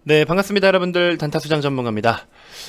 네, 반갑습니다, 여러분들. 단타수장 전문가입니다.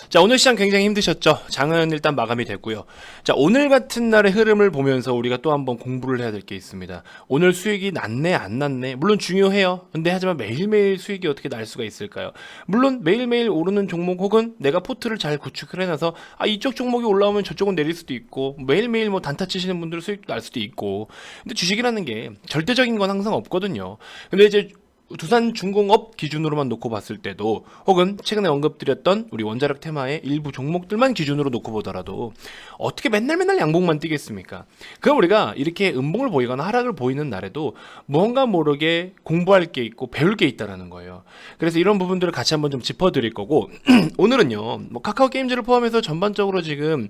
자, 오늘 시장 굉장히 힘드셨죠? 장은 일단 마감이 됐고요. 자, 오늘 같은 날의 흐름을 보면서 우리가 또 한번 공부를 해야 될 게 있습니다. 오늘 수익이 났네, 안 났네? 물론 중요해요. 근데 하지만 매일매일 수익이 어떻게 날 수가 있을까요? 물론 매일매일 오르는 종목 혹은 내가 포트를 잘 구축을 해놔서 이쪽 종목이 올라오면 저쪽은 내릴 수도 있고, 매일매일 뭐 단타 치시는 분들은 수익도 날 수도 있고. 근데 주식이라는 게 절대적인 건 항상 없거든요. 근데 이제 두산중공업 기준으로만 놓고 봤을 때도, 혹은 최근에 언급드렸던 우리 원자력 테마의 일부 종목들만 기준으로 놓고 보더라도 어떻게 맨날 양봉만 뛰겠습니까? 그럼 우리가 이렇게 음봉을 보이거나 하락을 보이는 날에도 무언가 모르게 공부할 게 있고 배울 게 있다라는 거예요. 그래서 이런 부분들을 같이 한번 좀 짚어드릴 거고, 오늘은요, 뭐 카카오 게임즈를 포함해서 전반적으로 지금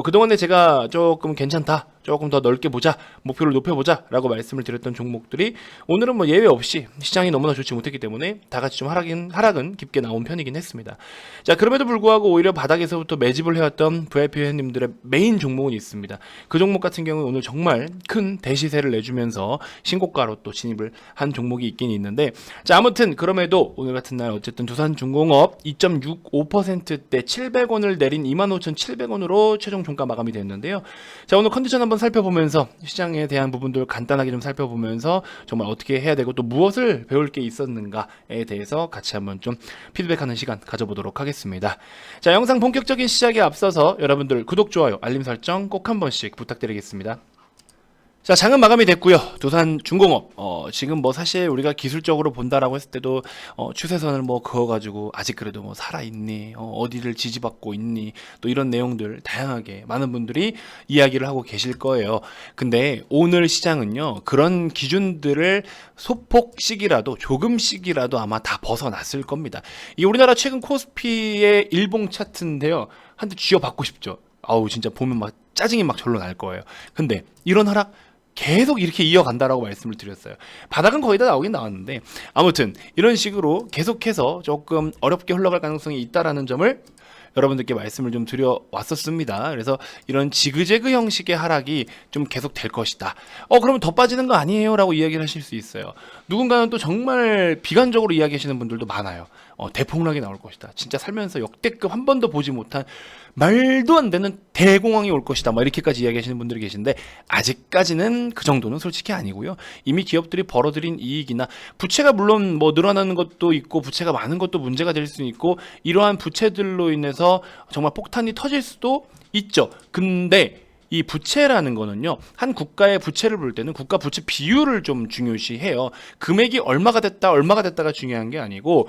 그동안에 제가 조금 괜찮다, 조금 더 넓게 보자, 목표를 높여보자 라고 말씀을 드렸던 종목들이 오늘은 뭐 예외 없이 시장이 너무나 좋지 못했기 때문에 다 같이 좀 하락은 깊게 나온 편이긴 했습니다. 자, 그럼에도 불구하고 오히려 바닥에서부터 매집을 해왔던 VIP 회원님들의 메인 종목은 있습니다. 그 종목 같은 경우는 오늘 정말 큰 대시세를 내주면서 신고가로 또 진입을 한 종목이 있긴 있는데, 자, 아무튼 그럼에도 오늘 같은 날 어쨌든 두산중공업 2.65%대 700원을 내린 25,700원으로 최종 종가 마감이 됐는데요. 자, 오늘 컨디션 한번 살펴보면서 시장에 대한 부분들 간단하게 좀 살펴보면서 정말 어떻게 해야 되고 또 무엇을 배울 게 있었는가에 대해서 같이 한번 좀 피드백하는 시간 가져보도록 하겠습니다. 자, 영상 본격적인 시작에 앞서서 여러분들 구독, 좋아요, 알림 설정 꼭 한 번씩 부탁드리겠습니다. 자, 장은 마감이 됐고요. 두산중공업 지금 뭐 사실 우리가 기술적으로 본다라고 했을 때도 추세선을 뭐 그어가지고 아직 그래도 뭐 살아있니, 어디를 지지받고 있니, 또 이런 내용들 다양하게 많은 분들이 이야기를 하고 계실 거예요. 근데 오늘 시장은요, 그런 기준들을 소폭씩이라도 조금씩이라도 아마 다 벗어났을 겁니다. 이 우리나라 최근 코스피의 일봉 차트인데요, 한 대 쥐어받고 싶죠. 아우, 진짜 보면 막 짜증이 막 절로 날 거예요. 근데 이런 하락 계속 이렇게 이어간다라고 말씀을 드렸어요. 바닥은 거의 다 나오긴 나왔는데, 아무튼 이런 식으로 계속해서 조금 어렵게 흘러갈 가능성이 있다라는 점을 여러분들께 말씀을 좀 드려왔었습니다. 그래서 이런 지그재그 형식의 하락이 좀 계속 될 것이다. 그러면 더 빠지는 거 아니에요? 라고 이야기를 하실 수 있어요. 누군가는 또 정말 비관적으로 이야기하시는 분들도 많아요. 대폭락이 나올 것이다. 진짜 살면서 역대급 한 번도 보지 못한 말도 안 되는 대공황이 올 것이다. 뭐 이렇게까지 이야기하시는 분들이 계신데, 아직까지는 그 정도는 솔직히 아니고요. 이미 기업들이 벌어들인 이익이나 부채가 물론 뭐 늘어나는 것도 있고 부채가 많은 것도 문제가 될 수 있고, 이러한 부채들로 인해서 정말 폭탄이 터질 수도 있죠. 근데 이 부채라는 거는요, 한 국가의 부채를 볼 때는 국가 부채 비율을 좀 중요시해요. 금액이 얼마가 됐다가 중요한 게 아니고,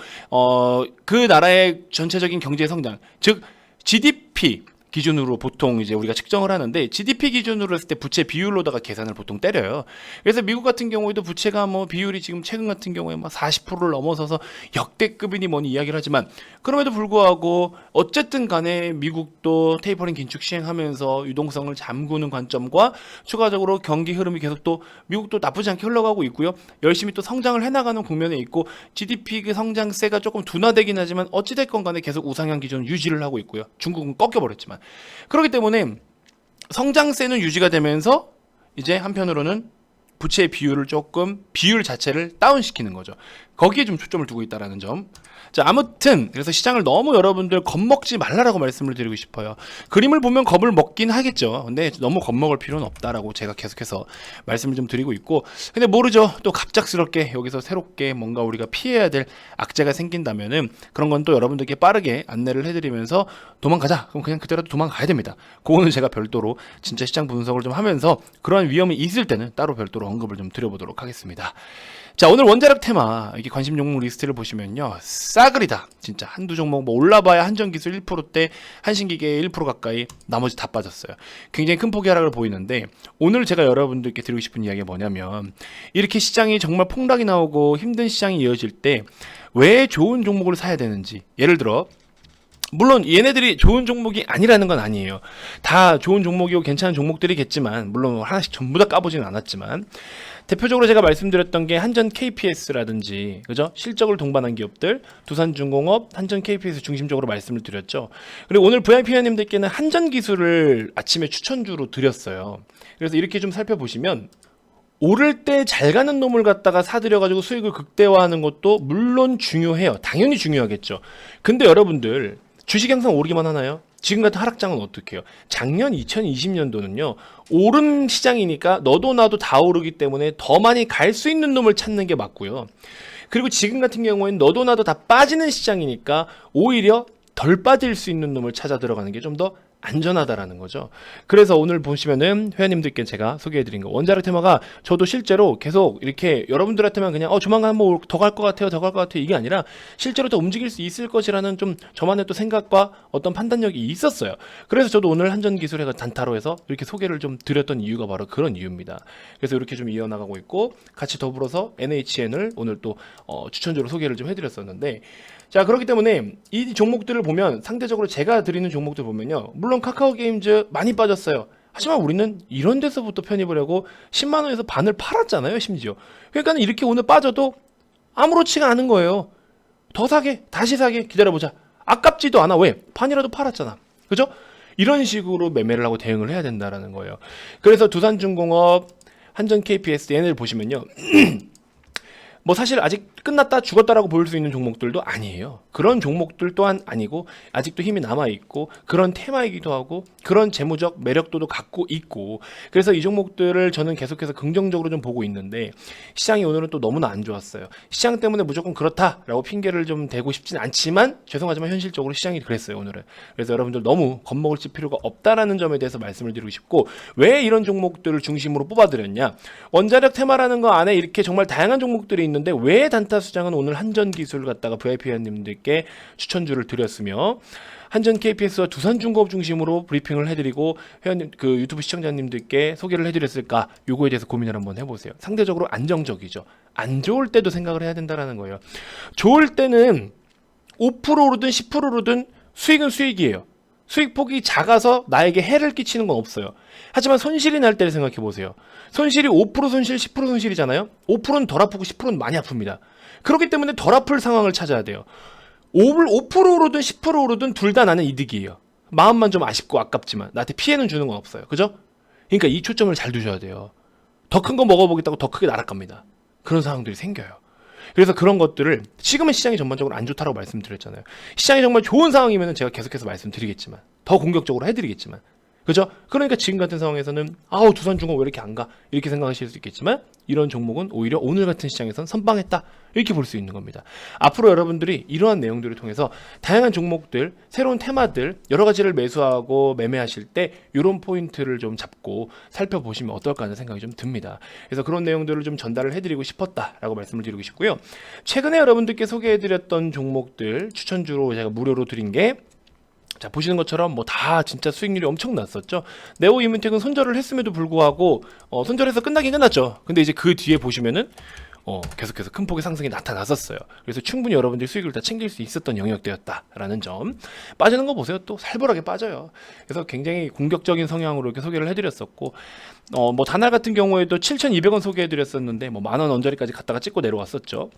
그 나라의 전체적인 경제 성장, 즉 GDP 기준으로 보통 이제 우리가 측정을 하는데, GDP 기준으로 했을 때 부채 비율로다가 계산을 보통 때려요. 그래서 미국 같은 경우에도 부채가 뭐 비율이 지금 최근 같은 경우에 막 40%를 넘어서서 역대급이니 뭐니 이야기를 하지만, 그럼에도 불구하고 어쨌든 간에 미국도 테이퍼링 긴축 시행하면서 유동성을 잠그는 관점과 추가적으로 경기 흐름이 계속 또 미국도 나쁘지 않게 흘러가고 있고요. 열심히 또 성장을 해나가는 국면에 있고, GDP 그 성장세가 조금 둔화되긴 하지만 어찌됐건 간에 계속 우상향 기준을 유지를 하고 있고요. 중국은 꺾여버렸지만. 그렇기 때문에 성장세는 유지가 되면서 이제 한편으로는 부채의 비율을 조금, 비율 자체를 다운시키는 거죠. 거기에 좀 초점을 두고 있다는 점. 자, 아무튼 그래서 시장을 너무 여러분들 겁먹지 말라라고 말씀을 드리고 싶어요. 그림을 보면 겁을 먹긴 하겠죠. 근데 너무 겁먹을 필요는 없다라고 제가 계속해서 말씀을 좀 드리고 있고, 근데 모르죠. 또 갑작스럽게 여기서 새롭게 뭔가 우리가 피해야 될 악재가 생긴다면은 그런 건 또 여러분들께 빠르게 안내를 해드리면서 도망가자. 그럼 그냥 그때라도 도망가야 됩니다. 그거는 제가 별도로 진짜 시장 분석을 좀 하면서 그런 위험이 있을 때는 따로 별도로 언급을 좀 드려보도록 하겠습니다. 자, 오늘 원자력 테마 이게 관심 종목 리스트를 보시면요, 싸그리다. 진짜 한두 종목 뭐 올라봐야 한전기술 1%대, 한신기계 1% 가까이, 나머지 다 빠졌어요. 굉장히 큰 폭의 하락을 보이는데, 오늘 제가 여러분들께 드리고 싶은 이야기가 뭐냐면, 이렇게 시장이 정말 폭락이 나오고 힘든 시장이 이어질 때 왜 좋은 종목을 사야 되는지. 예를 들어, 물론 얘네들이 좋은 종목이 아니라는 건 아니에요. 다 좋은 종목이고 괜찮은 종목들이겠지만, 물론 하나씩 전부 다 까보지는 않았지만, 대표적으로 제가 말씀드렸던 게 한전 KPS라든지, 그죠? 실적을 동반한 기업들, 두산중공업, 한전 KPS 중심적으로 말씀을 드렸죠. 그리고 오늘 VIP 회원님들께는 한전기술을 아침에 추천주로 드렸어요. 그래서 이렇게 좀 살펴보시면 오를 때 잘 가는 놈을 갖다가 사들여가지고 수익을 극대화하는 것도 물론 중요해요. 당연히 중요하겠죠. 근데 여러분들 주식 항상 오르기만 하나요? 지금 같은 하락장은 어떻게 해요? 작년 2020년도는요. 오른 시장이니까 너도 나도 다 오르기 때문에 더 많이 갈 수 있는 놈을 찾는 게 맞고요. 그리고 지금 같은 경우에는 너도 나도 다 빠지는 시장이니까 오히려 덜 빠질 수 있는 놈을 찾아 들어가는 게 좀 더 안전하다라는 거죠. 그래서 오늘 보시면은 회원님들께 제가 소개해드린 거 원자력 테마가 저도 실제로 계속 이렇게 여러분들한테만 그냥 조만간 뭐 더 갈 것 같아요, 더 갈 것 같아요 이게 아니라 실제로 더 움직일 수 있을 것이라는 좀 저만의 또 생각과 어떤 판단력이 있었어요. 그래서 저도 오늘 한전기술회가 단타로 해서 이렇게 소개를 좀 드렸던 이유가 바로 그런 이유입니다. 그래서 이렇게 좀 이어나가고 있고 같이 더불어서 NHN을 오늘 또 추천주로 소개를 좀 해드렸었는데 자 그렇기 때문에 이 종목들을 보면 상대적으로 제가 드리는 종목들 보면요 물론 카카오게임즈 많이 빠졌어요. 하지만 우리는 이런 데서부터 편입을 하고 10만원에서 반을 팔았잖아요 심지어. 그러니까 이렇게 오늘 빠져도 아무렇지가 않은 거예요. 더 사게 다시 사게 기다려보자. 아깝지도 않아. 왜? 반이라도 팔았잖아. 그죠? 이런 식으로 매매를 하고 대응을 해야 된다라는 거예요. 그래서 두산중공업, 한전 KPS 얘네를 보시면요 뭐 사실 아직 끝났다 죽었다라고 보일 수 있는 종목들도 아니에요. 그런 종목들 또한 아니고 아직도 힘이 남아있고 그런 테마이기도 하고 그런 재무적 매력도도 갖고 있고 그래서 이 종목들을 저는 계속해서 긍정적으로 좀 보고 있는데 시장이 오늘은 또 너무나 안 좋았어요. 시장 때문에 무조건 그렇다라고 핑계를 좀 대고 싶진 않지만 죄송하지만 현실적으로 시장이 그랬어요 오늘은. 그래서 여러분들 너무 겁먹을 필요가 없다라는 점에 대해서 말씀을 드리고 싶고 왜 이런 종목들을 중심으로 뽑아드렸냐. 원자력 테마라는 거 안에 이렇게 정말 다양한 종목들이 있는데 왜 단타 수장은 오늘 한전기술 갖다가 VIP 회원님들께 추천주를 드렸으며 한전 KPS와 두산중공업 중심으로 브리핑을 해드리고 회원님 그 유튜브 시청자님들께 소개를 해드렸을까 요거에 대해서 고민을 한번 해보세요. 상대적으로 안정적이죠. 안 좋을 때도 생각을 해야 된다라는 거예요. 좋을 때는 5% 오르든 10% 오르든 수익은 수익이에요. 수익폭이 작아서 나에게 해를 끼치는 건 없어요. 하지만 손실이 날 때를 생각해 보세요. 손실이 5% 손실, 10% 손실이잖아요. 5%는 덜 아프고 10%는 많이 아픕니다. 그렇기 때문에 덜 아플 상황을 찾아야 돼요. 5% 오르든 10% 오르든 둘 다 나는 이득이에요. 마음만 좀 아쉽고 아깝지만 나한테 피해는 주는 건 없어요. 그죠? 그러니까 이 초점을 잘 두셔야 돼요. 더 큰 거 먹어보겠다고 더 크게 날아갑니다. 그런 상황들이 생겨요. 그래서 그런 것들을 지금은 시장이 전반적으로 안 좋다라고 말씀드렸잖아요. 시장이 정말 좋은 상황이면 제가 계속해서 말씀드리겠지만 더 공격적으로 해드리겠지만 그죠? 그러니까 지금 같은 상황에서는 두산중공업 왜 이렇게 안 가? 이렇게 생각하실 수 있겠지만 이런 종목은 오히려 오늘 같은 시장에선 선방했다 이렇게 볼 수 있는 겁니다. 앞으로 여러분들이 이러한 내용들을 통해서 다양한 종목들, 새로운 테마들 여러 가지를 매수하고 매매하실 때 이런 포인트를 좀 잡고 살펴보시면 어떨까 하는 생각이 좀 듭니다. 그래서 그런 내용들을 좀 전달을 해드리고 싶었다라고 말씀을 드리고 싶고요. 최근에 여러분들께 소개해드렸던 종목들 추천주로 제가 무료로 드린 게 자 보시는 것처럼 뭐 다 진짜 수익률이 엄청 났었죠. 네오 이문텍은 손절을 했음에도 불구하고 손절해서 끝나긴 끝났죠. 근데 이제 그 뒤에 보시면은 계속해서 큰 폭의 상승이 나타났었어요. 그래서 충분히 여러분들이 수익을 다 챙길 수 있었던 영역대였다라는 점. 빠지는 거 보세요. 또 살벌하게 빠져요. 그래서 굉장히 공격적인 성향으로 이렇게 소개를 해드렸었고 뭐 다날 같은 경우에도 7,200원 소개해드렸었는데 뭐 만원 언저리까지 갔다가 찍고 내려왔었죠.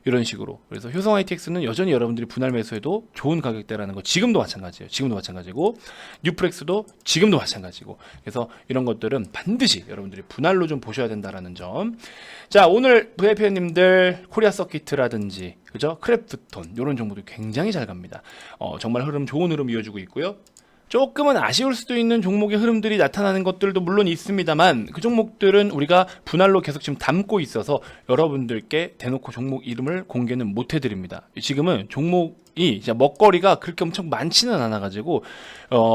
이런 식으로. 그래서 효성 ITX는 여전히 여러분들이 분할 매수해도 좋은 가격대라는 거 지금도 마찬가지예요. 지금도 마찬가지고 뉴프렉스도 지금도 마찬가지고. 그래서 이런 것들은 반드시 여러분들이 분할로 좀 보셔야 된다라는 점. 자 오늘 VIP님들 코리아 서킷이라든지 그죠? 크래프톤 이런 종목들 굉장히 잘 갑니다. 정말 흐름 좋은 흐름 이어주고 있고요. 조금은 아쉬울 수도 있는 종목의 흐름들이 나타나는 것들도 물론 있습니다만 그 종목들은 우리가 분할로 계속 지금 담고 있어서 여러분들께 대놓고 종목 이름을 공개는 못 해드립니다. 지금은 종목이 이제 먹거리가 그렇게 엄청 많지는 않아가지고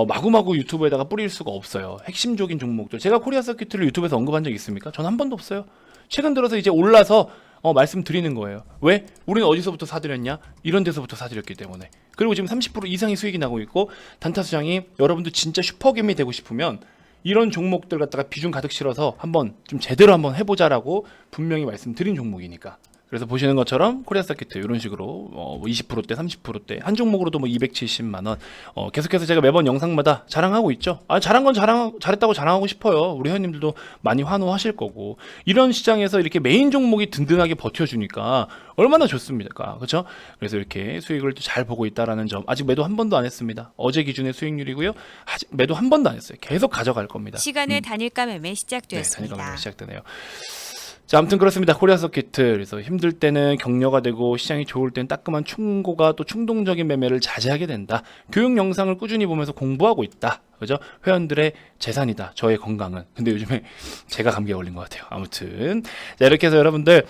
마구마구 유튜브에다가 뿌릴 수가 없어요. 핵심적인 종목들 제가 코리아 서킷을 유튜브에서 언급한 적 있습니까? 전 한 번도 없어요. 최근 들어서 이제 올라서 말씀드리는 거예요. 왜? 우리는 어디서부터 사들였냐? 이런 데서부터 사들였기 때문에. 그리고 지금 30% 이상의 수익이 나고 있고 단타 수장이 여러분들 진짜 슈퍼겜이 되고 싶으면 이런 종목들 갖다가 비중 가득 실어서 한번 좀 제대로 한번 해보자라고 분명히 말씀드린 종목이니까. 그래서 보시는 것처럼 코리아 서킷 이런 식으로 20%대 30%대 한 종목으로도 뭐 270만 원 계속해서 제가 매번 영상마다 자랑하고 있죠. 잘한 건 잘했다고 자랑하고 싶어요. 우리 회원님들도 많이 환호하실 거고 이런 시장에서 이렇게 메인 종목이 든든하게 버텨주니까 얼마나 좋습니까? 그렇죠? 그래서 이렇게 수익을 잘 보고 있다라는 점. 아직 매도 한 번도 안 했습니다. 어제 기준의 수익률이고요. 매도 한 번도 안 했어요. 계속 가져갈 겁니다. 시간의 단일가 매매 네, 시작되었습니다. 단일가 매매 시작되네요. 자, 아무튼 그렇습니다. 코리아 서킷트. 그래서 힘들 때는 격려가 되고 시장이 좋을 땐 따끔한 충고가 또 충동적인 매매를 자제하게 된다. 교육 영상을 꾸준히 보면서 공부하고 있다. 그죠? 회원들의 재산이다. 저의 건강은. 근데 요즘에 제가 감기에 걸린 것 같아요. 아무튼 자, 이렇게 해서 여러분들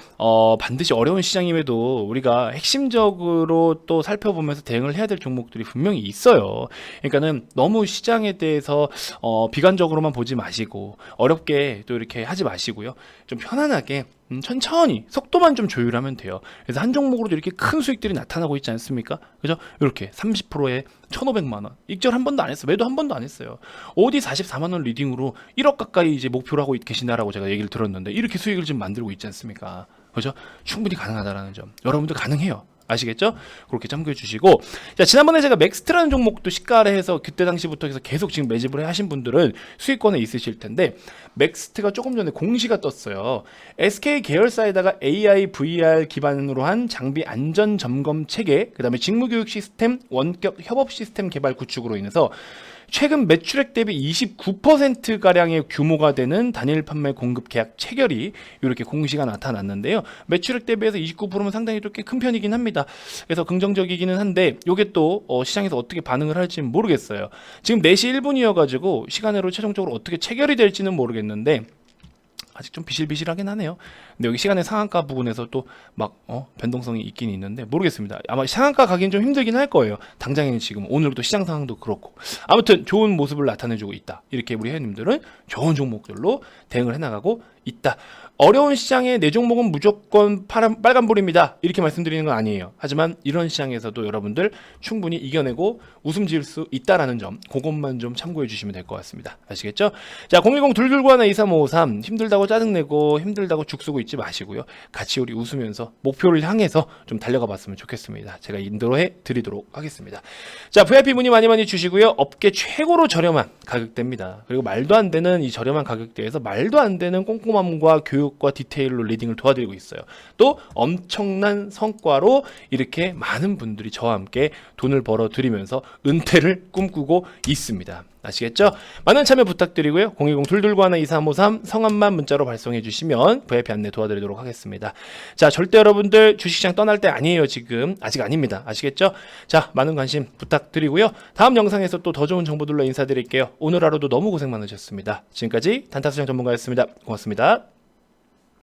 반드시 어려운 시장임에도 우리가 핵심적으로 또 살펴보면서 대응을 해야 될 종목들이 분명히 있어요. 그러니까는 너무 시장에 대해서 비관적으로만 보지 마시고 어렵게 또 이렇게 하지 마시고요. 좀 편안하게 천천히 속도만 좀 조율하면 돼요. 그래서 한 종목으로도 이렇게 큰 수익들이 나타나고 있지 않습니까? 그죠? 이렇게 30%에 1,500만 원. 익절 한 번도 안 했어. 매도 한 번도 안 했어요. 어디 44만 원 리딩으로 1억 가까이 이제 목표로 하고 계시나라고 제가 얘기를 들었는데 이렇게 수익을 지금 만들고 있지 않습니까? 그죠? 충분히 가능하다라는 점. 여러분들 가능해요. 아시겠죠? 그렇게 참고해 주시고, 자, 지난번에 제가 맥스트라는 종목도 시가를 해서 그때 당시부터 해서 계속 지금 매집을 하신 분들은 수익권에 있으실 텐데, 맥스트가 조금 전에 공시가 떴어요. SK 계열사에다가 AI VR 기반으로 한 장비 안전 점검 체계, 그 다음에 직무교육 시스템, 원격 협업 시스템 개발 구축으로 인해서 최근 매출액 대비 29%가량의 규모가 되는 단일 판매 공급 계약 체결이 이렇게 공시가 나타났는데요. 매출액 대비해서 29%면 상당히 또 꽤 큰 편이긴 합니다. 그래서 긍정적이기는 한데 이게 또 시장에서 어떻게 반응을 할지는 모르겠어요. 지금 4시 1분이어가지고 시간으로 최종적으로 어떻게 체결이 될지는 모르겠는데 아직 좀 비실비실하긴 하네요. 근데 여기 시간의 상한가 부분에서 또 막 변동성이 있긴 있는데 모르겠습니다. 아마 상한가 가긴 좀 힘들긴 할 거예요. 당장에는 지금 오늘도 시장 상황도 그렇고 아무튼 좋은 모습을 나타내주고 있다. 이렇게 우리 회원님들은 좋은 종목들로 대응을 해나가고 있다. 어려운 시장에 내 종목은 무조건 빨간불입니다. 이렇게 말씀드리는 건 아니에요. 하지만 이런 시장에서도 여러분들 충분히 이겨내고 웃음 지을 수 있다라는 점, 그것만 좀 참고해 주시면 될 것 같습니다. 아시겠죠? 자, 010-221-2353 힘들다고 짜증내고 힘들다고 죽쓰고 있지 마시고요. 같이 우리 웃으면서 목표를 향해서 좀 달려가 봤으면 좋겠습니다. 제가 인도해 드리도록 하겠습니다. 자, VIP 문의 많이 주시고요. 업계 최고로 저렴한 가격대입니다. 그리고 말도 안 되는 이 저렴한 가격대에서 말도 안 되는 꼼꼼함과 교육과 디테일로 리딩을 도와드리고 있어요. 또 엄청난 성과로 이렇게 많은 분들이 저와 함께 돈을 벌어 드리면서 은퇴를 꿈꾸고 있습니다. 아시겠죠? 많은 참여 부탁드리고요. 010-221-2353 성함만 문자로 발송해 주시면 VIP 안내 도와드리도록 하겠습니다. 자, 절대 여러분들 주식시장 떠날 때 아니에요. 지금 아직 아닙니다. 아시겠죠? 자, 많은 관심 부탁드리고요. 다음 영상에서 또 더 좋은 정보들로 인사드릴게요. 오늘 하루도 너무 고생 많으셨습니다. 지금까지 단타수장 전문가였습니다. 고맙습니다.